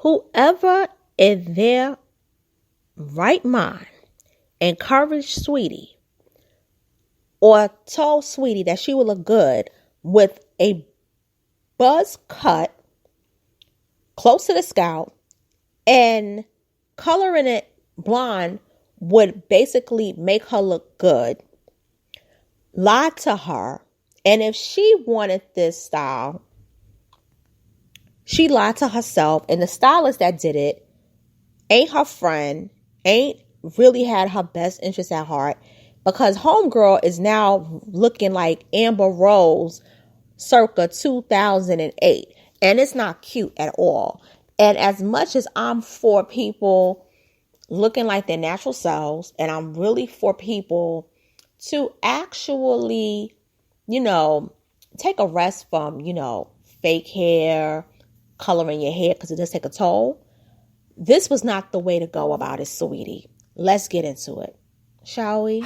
Whoever in their right mind encouraged Saweetie or told Saweetie that she would look good with a buzz cut close to the scalp and coloring it blonde would basically make her look good, lied to her. And if she wanted this style, she lied to herself. And the stylist that did it ain't her friend, ain't really had her best interest at heart, because homegirl is now looking like Amber Rose circa 2008. And it's not cute at all. And as much as I'm for people looking like their natural selves, and I'm really for people to actually, take a rest from, fake hair, coloring your hair, because it does take a toll. This was not the way to go about it, Saweetie. Let's get into it, shall we?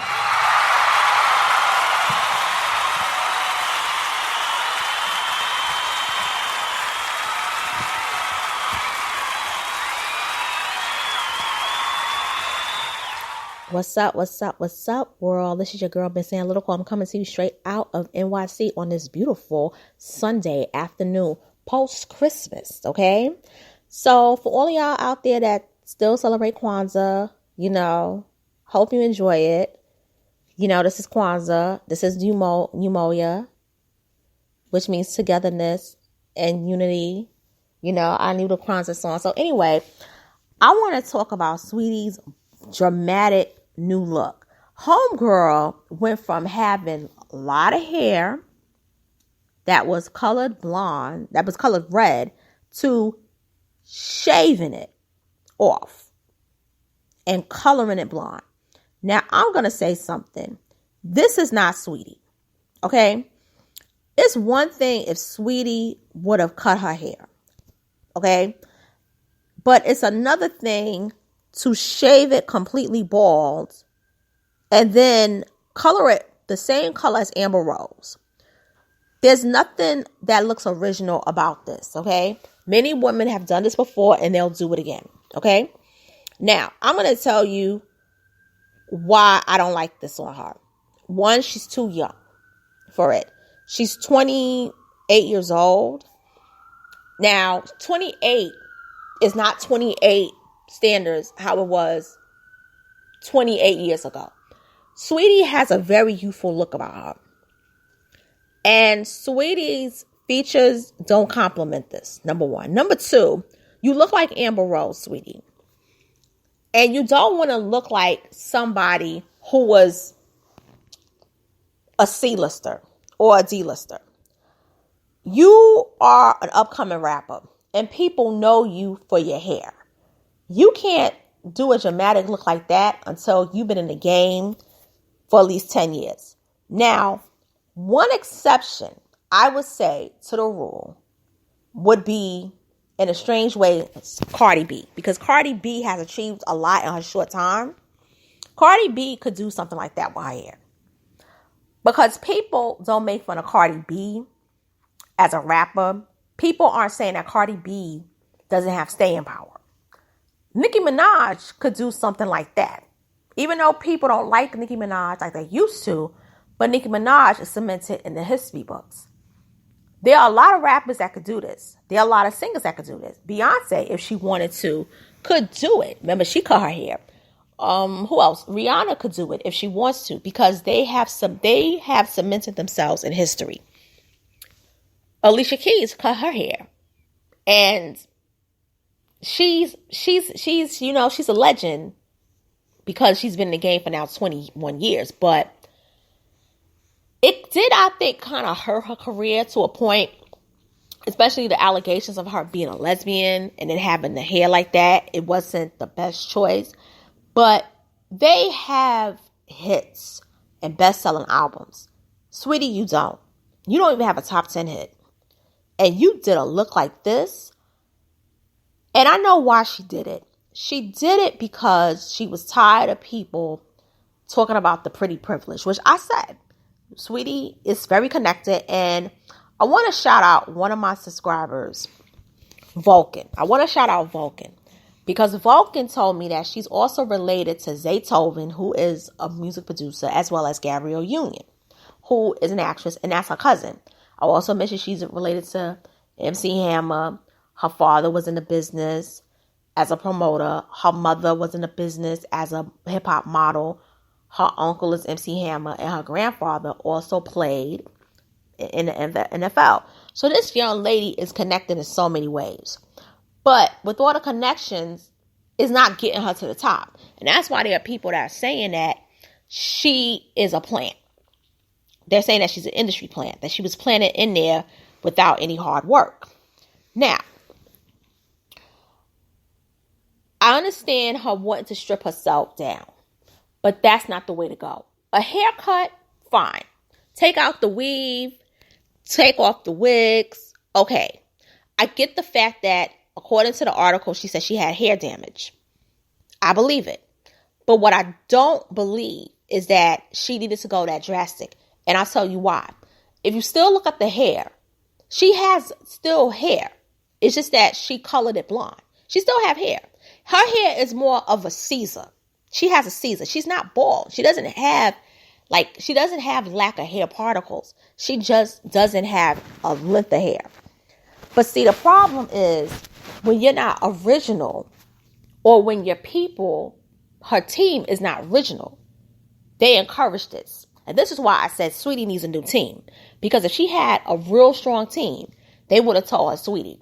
What's up, world? This is your girl, Been Saying Little Call. I'm coming to you straight out of NYC on this beautiful Sunday afternoon, post-Christmas, okay? So, for all of y'all out there that still celebrate Kwanzaa, hope you enjoy it. This is Kwanzaa. This is Umoja, which means togetherness and unity. I knew the Kwanzaa song. So, anyway, I want to talk about Saweetie's dramatic new look. Homegirl went from having a lot of hair that was colored red to shaving it off and coloring it blonde. Now, I'm going to say something. This is not Saweetie, okay? It's one thing if Saweetie would have cut her hair, okay? But it's another thing to shave it completely bald and then color it the same color as Amber Rose. There's nothing that looks original about this, okay? Many women have done this before and they'll do it again, okay? Now, I'm going to tell you why I don't like this on her. One, she's too young for it. She's 28 years old. Now, 28 is not 28 standards how it was 28 years ago. Saweetie has a very youthful look about her. And Saweetie's features don't complement this, number one. Number two, you look like Amber Rose, Saweetie. And you don't want to look like somebody who was a C-lister or a D-lister. You are an upcoming rapper, and people know you for your hair. You can't do a dramatic look like that until you've been in the game for at least 10 years. Now, one exception, I would say, to the rule would be, in a strange way, Cardi B. Because Cardi B has achieved a lot in her short time. Cardi B could do something like that with her hair. Because people don't make fun of Cardi B as a rapper. People aren't saying that Cardi B doesn't have staying power. Nicki Minaj could do something like that. Even though people don't like Nicki Minaj like they used to, but Nicki Minaj is cemented in the history books. There are a lot of rappers that could do this. There are a lot of singers that could do this. Beyonce, if she wanted to, could do it. Remember, she cut her hair. Who else? Rihanna could do it if she wants to, because they have cemented themselves in history. Alicia Keys cut her hair. And she's a legend because she's been in the game for now 21 years. But it did, I think, kind of hurt her career to a point, especially the allegations of her being a lesbian and then having the hair like that. It wasn't the best choice. But they have hits and best-selling albums. Saweetie, you don't. You don't even have a top 10 hit. And you did a look like this. And I know why she did it. She did it because she was tired of people talking about the pretty privilege, which I said. Saweetie is very connected. And I want to shout out one of my subscribers Vulcan. I want to shout out Vulcan because Vulcan told me that she's also related to Zaytoven, who is a music producer, as well as Gabrielle Union, who is an actress, and that's her cousin. I also mentioned she's related to MC Hammer. Her father was in the business as a promoter. Her mother was in the business as a hip-hop model. Her uncle is MC Hammer, and her grandfather also played in the NFL. So this young lady is connected in so many ways. But with all the connections, it's not getting her to the top. And that's why there are people that are saying that she is a plant. They're saying that she's an industry plant, that she was planted in there without any hard work. Now, I understand her wanting to strip herself down, but that's not the way to go. A haircut, fine. Take out the weave, take off the wigs. Okay. I get the fact that, according to the article, she said she had hair damage. I believe it. But what I don't believe is that she needed to go that drastic. And I'll tell you why. If you still look at the hair, she has still hair. It's just that she colored it blonde. She still have hair. Her hair is more of a Caesar. She has a Caesar. She's not bald. She doesn't have lack of hair particles. She just doesn't have a length of hair. But see, the problem is when you're not original, or when your people, her team is not original, they encourage this. And this is why I said Saweetie needs a new team. Because if she had a real strong team, they would have told her, Saweetie,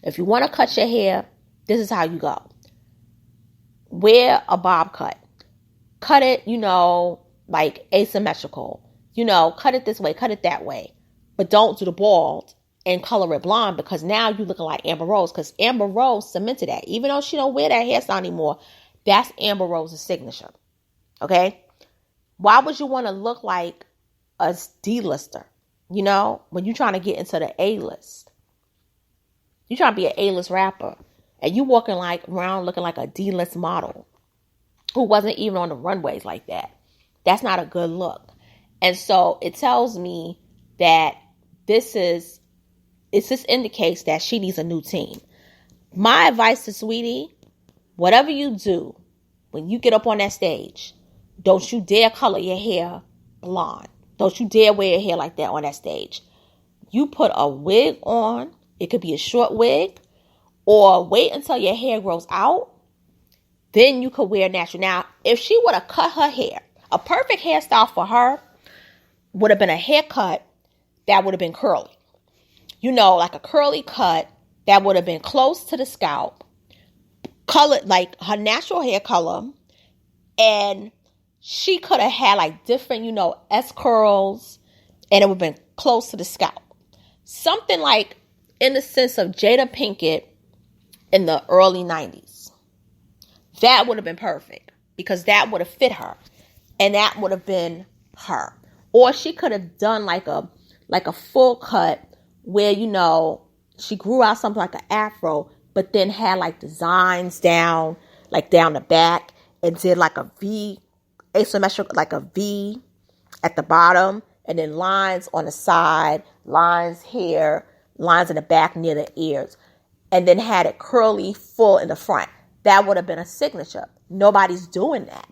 if you want to cut your hair, this is how you go. Wear a bob cut. Cut it, like asymmetrical. Cut it this way, cut it that way. But don't do the bald and color it blonde, because now you're looking like Amber Rose. Because Amber Rose cemented that. Even though she don't wear that hairstyle anymore, that's Amber Rose's signature. Okay? Why would you want to look like a D-lister? When you're trying to get into the A-list. You're trying to be an A-list rapper. And you walking around looking like a D-list model who wasn't even on the runways like that. That's not a good look. And so it tells me that this indicates that she needs a new team. My advice to Saweetie, whatever you do, when you get up on that stage, don't you dare color your hair blonde. Don't you dare wear your hair like that on that stage. You put a wig on. It could be a short wig. Or wait until your hair grows out. Then you could wear natural. Now, if she would have cut her hair, a perfect hairstyle for her would have been a haircut that would have been curly. Like a curly cut that would have been close to the scalp. Colored like her natural hair color. And she could have had different, S curls. And it would have been close to the scalp. Something like in the sense of Jada Pinkett in the early 90s. That would have been perfect because that would have fit her. And that would have been her. Or she could have done like a full cut where, she grew out something like an afro, but then had designs down the back and did a V, asymmetrical, like a V at the bottom, and then lines on the side, lines here, lines in the back near the ears. And then had it curly full in the front. That would have been a signature. Nobody's doing that.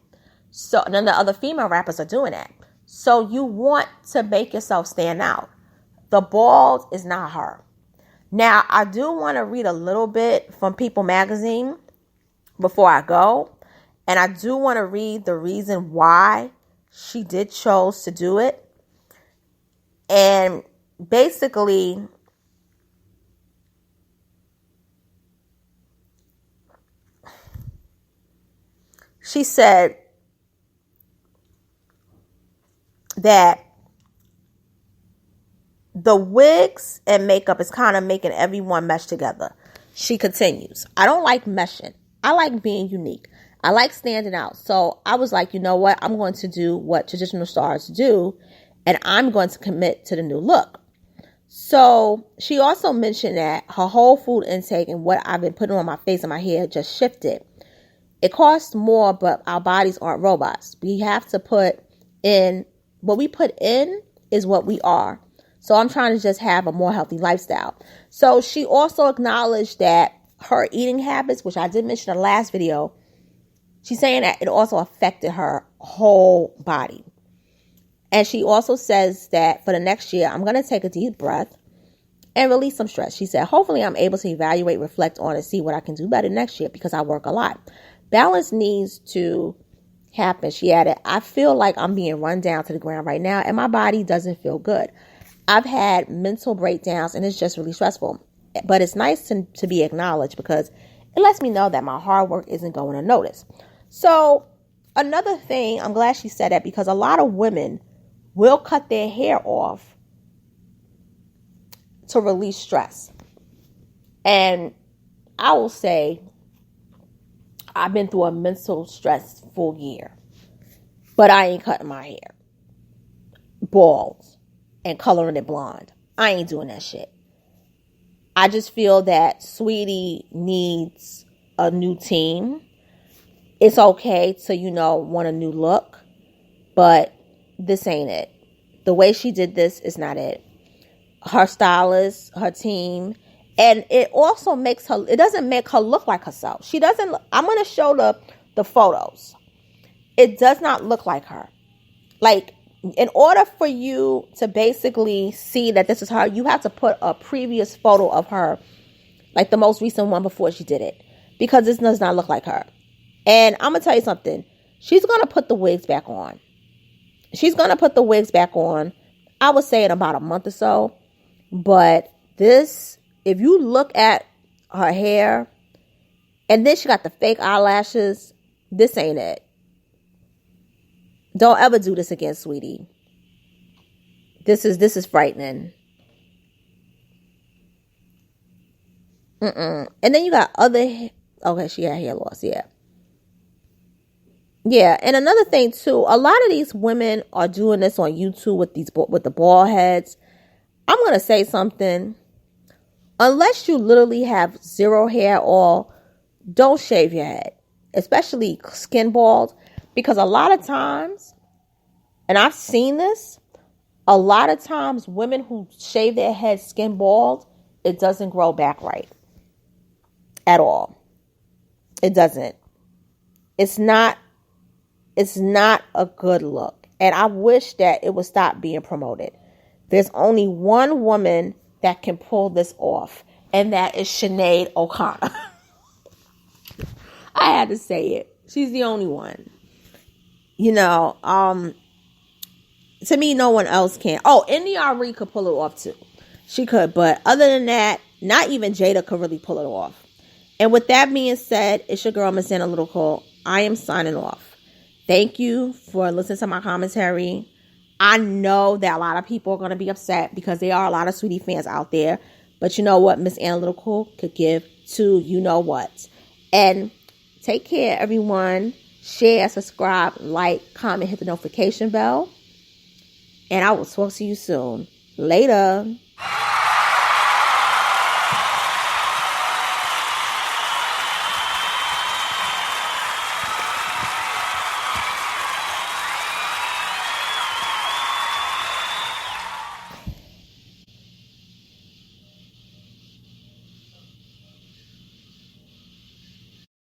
So none of the other female rappers are doing that. So you want to make yourself stand out. The bald is not her. Now, I do want to read a little bit from People magazine before I go. And I do want to read the reason why she did chose to do it. And basically, she said that the wigs and makeup is kind of making everyone mesh together. She continues, I don't like meshing. I like being unique. I like standing out. So I was like, you know what? I'm going to do what traditional stars do, and I'm going to commit to the new look. So she also mentioned that her whole food intake and what I've been putting on my face and my hair just shifted. It costs more, but our bodies aren't robots. We have to put in, what we put in is what we are. So I'm trying to just have a more healthy lifestyle. So she also acknowledged that her eating habits, which I did mention in the last video, she's saying that it also affected her whole body. And she also says that for the next year, I'm going to take a deep breath and release some stress. She said, hopefully I'm able to evaluate, reflect on, and see what I can do better next year because I work a lot. Balance needs to happen. She added, I feel like I'm being run down to the ground right now and my body doesn't feel good. I've had mental breakdowns and it's just really stressful. But it's nice to be acknowledged because it lets me know that my hard work isn't going unnoticed. So another thing, I'm glad she said that because a lot of women will cut their hair off to release stress. And I will say, I've been through a mental stressful year, but I ain't cutting my hair bald and coloring it blonde. I ain't doing that shit. I just feel that Saweetie needs a new team. It's okay to, want a new look, but this ain't it. The way she did this is not it. Her stylist, her team, and it also it doesn't make her look like herself. She doesn't, I'm going to show the photos. It does not look like her. Like, in order for you to basically see that this is her, you have to put a previous photo of her, like the most recent one before she did it, because this does not look like her. And I'm going to tell you something. She's going to put the wigs back on. I would say in about a month or so. But this, if you look at her hair, and then she got the fake eyelashes, this ain't it. Don't ever do this again, sweetie. This is frightening. And then you got okay, she had hair loss, yeah. Yeah, and another thing too, a lot of these women are doing this on YouTube with the bald heads. I'm going to say something. Unless you literally have zero hair or don't shave your head, especially skin bald, because a lot of times, and I've seen this, a lot of times women who shave their head skin bald, it doesn't grow back right at all. It doesn't. It's not a good look. And I wish that it would stop being promoted. There's only one woman that can pull this off, and that is Sinead O'Connor. I had to say it. She's the only one. To me, no one else can. Oh, India Arie could pull it off too. She could, but other than that, not even Jada could really pull it off. And with that being said, it's your girl, Miss Analytical. I am signing off. Thank you for listening to my commentary. I know that a lot of people are going to be upset because there are a lot of Saweetie fans out there. But you know what? Miss Analytical could give to you know what. And take care, everyone. Share, subscribe, like, comment, hit the notification bell. And I will talk to you soon. Later.